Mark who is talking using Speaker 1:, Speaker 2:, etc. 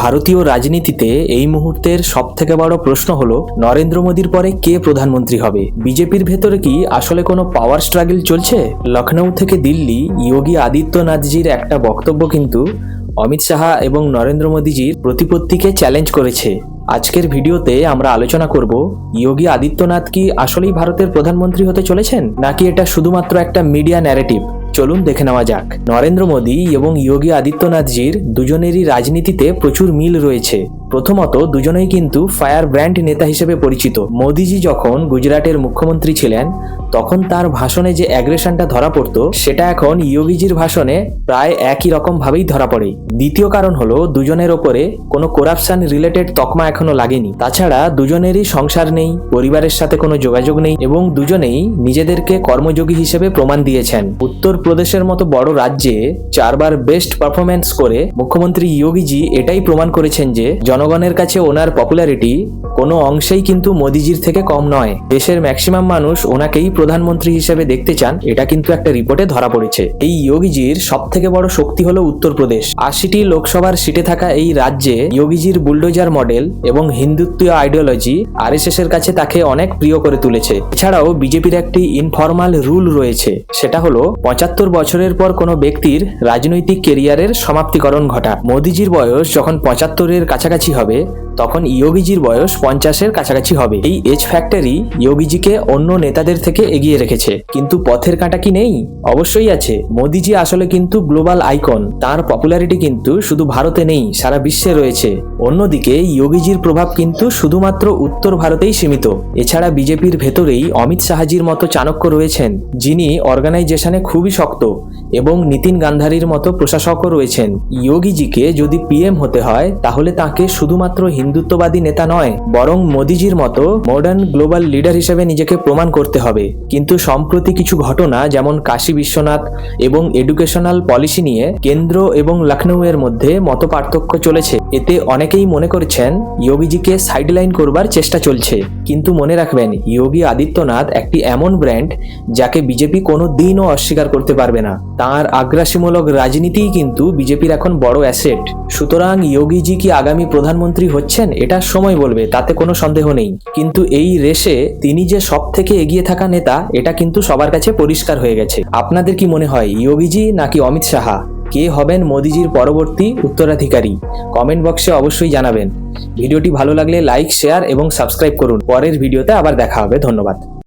Speaker 1: ভারতীয় রাজনীতিতে এই মুহূর্তের সবথেকে বড় প্রশ্ন হলো নরেন্দ্র মোদীর পরে কে প্রধানমন্ত্রী হবে। বিজেপির ভেতরে কি আসলে কোনো পাওয়ার স্ট্রাগল চলছে? লখনৌ থেকে দিল্লি যোগী আদিত্যনাথজির একটা বক্তব্য কিন্তু অমিত শাহ এবং নরেন্দ্র মোদীজির প্রতিপত্তিকে চ্যালেঞ্জ করেছে। আজকের ভিডিওতে আমরা আলোচনা করব যোগী আদিত্যনাথ কি আসলেই ভারতের প্রধানমন্ত্রী হতে চলেছেন, নাকি এটা শুধুমাত্র একটা মিডিয়া ন্যারেটিভ। চলুন দেখে নেওয়া যাক। নরেন্দ্র মোদী এবং যোগী আদিত্যনাথজির দুজনেরই রাজনীতিতে প্রচুর মিল রয়েছে। প্রথমত, দুজনেই কিন্তু ফায়ার ব্র্যান্ড নেতা হিসেবে পরিচিত। মোদীজি যখন গুজরাটের মুখ্যমন্ত্রী ছিলেন তখন তার ভাষণে যে অ্যাগ্রেশনটা ধরা পড়তো সেটা এখন যোগীজির ভাষণে প্রায় একই রকম ভাবেই ধরা পড়ে। দ্বিতীয় কারণ হলো দুজনের ওপরে কোনো করাপশন রিলেটেড তকমা এখনো লাগেনি। তাছাড়া দুজনেরই সংসার নেই, পরিবারের সাথে কোনো যোগাযোগ নেই এবং দুজনেই নিজেদেরকে কর্মযোগী হিসেবে প্রমাণ দিয়েছেন। উত্তরপ্রদেশের মতো বড় রাজ্যে 4 বার বেস্ট পারফরমেন্স করে মুখ্যমন্ত্রী যোগীজি এটাই প্রমাণ করেছেন যে জনগণের কাছে ওনার পপুলারিটি কোনো অংশেই কিন্তু মোদীজির থেকে কম নয়। দেশের ম্যাক্সিমাম মানুষ ওনাকেই প্রধানমন্ত্রী হিসেবে দেখতে চান, এটা কিন্তু একটা রিপোর্টে ধরা পড়েছে। এই যোগীজির সব থেকে বড় শক্তি হলো উত্তরপ্রদেশ। 80টি লোকসভার সিটে থাকা এই রাজ্যে যোগীজির বুলডোজার মডেল এবং হিন্দুত্বীয় আইডিওলজি আরএসএস এর কাছে তাকে অনেক প্রিয় করে তুলেছে। এছাড়াও বিজেপির একটি ইনফর্মাল রুল রয়েছে, সেটা হলো 75 বছরের পর কোনো ব্যক্তির রাজনৈতিক কেরিয়ারের সমাপ্তিকরণ ঘটা। মোদীজির বয়স যখন 75-এর কাছাকাছি হবে তখন যোগীজির বয়স 50-এর কাছাকাছি হবে। এই এজ ফ্যাক্টরি যোগীজিকে অন্য নেতাদের থেকে এগিয়ে রেখেছে। কিন্তু পথের কাঁটা কি নেই? অবশ্যই আছে। মোদীজি আসলে কিন্তু গ্লোবাল আইকন। তার পপুলারিটি কিন্তু শুধু ভারতে নেই, সারা বিশ্বে রয়েছে। অন্যদিকে যোগীজির প্রভাব কিন্তু শুধুমাত্র উত্তর ভারতেই সীমিত। এছাড়া বিজেপির ভেতরেই অমিত শাহজির মতো চাণক্য রয়েছেন, যিনি অর্গানাইজেশনে খুবই শক্ত, এবং নীতিন গান্ধারীর মতো প্রশাসকও রয়েছেন। যোগীজিকে যদি পিএম হতে হয় তাহলে তাকে শুধুমাত্র হিন্দুত্ববাদী নেতা নয়, বরং মোদীজির মতো মডার্ন গ্লোবাল লিডার হিসেবে নিজেকে প্রমাণ করতে হবে। কিন্তু সম্প্রতি কিছু ঘটনা, যেমন কাশী বিশ্বনাথ এবং এডুকেশনাল পলিসি নিয়ে কেন্দ্র এবং লখনৌ এর মধ্যে মত পার্থক্য চলেছে। এতে অনেকেই মনে করছেন যোগীজিকে সাইডলাইন করবার চেষ্টা চলছে। কিন্তু মনে রাখবেন, যোগী আদিত্যনাথ একটি এমন ব্র্যান্ড যাকে বিজেপি কোনো দিনও অস্বীকার করতে পারবে না। তাঁর আগ্রাসীমূলক রাজনীতিই কিন্তু বিজেপির এখন বড় অ্যাসেট। সুতরাং যোগীজি কি আগামী প্রধানমন্ত্রী হচ্ছেন এটা সময় বলবে, তাতে কোনো সন্দেহ নেই। কিন্তু এই রেসে তিনি যে সব থেকে এগিয়ে থাকা নেতা এটা কিন্তু সবার কাছে পরিষ্কার হয়ে গেছে। আপনাদের কি মনে হয়, যোগীজি নাকি অমিত শাহ? কে হবেন মোদীজির পরবর্তী উত্তরাধিকারী? কমেন্ট বক্সে অবশ্যই জানাবেন। ভিডিওটি ভালো লাগলে লাইক, শেয়ার এবং সাবস্ক্রাইব করুন। পরের ভিডিওতে আবার দেখা হবে। ধন্যবাদ।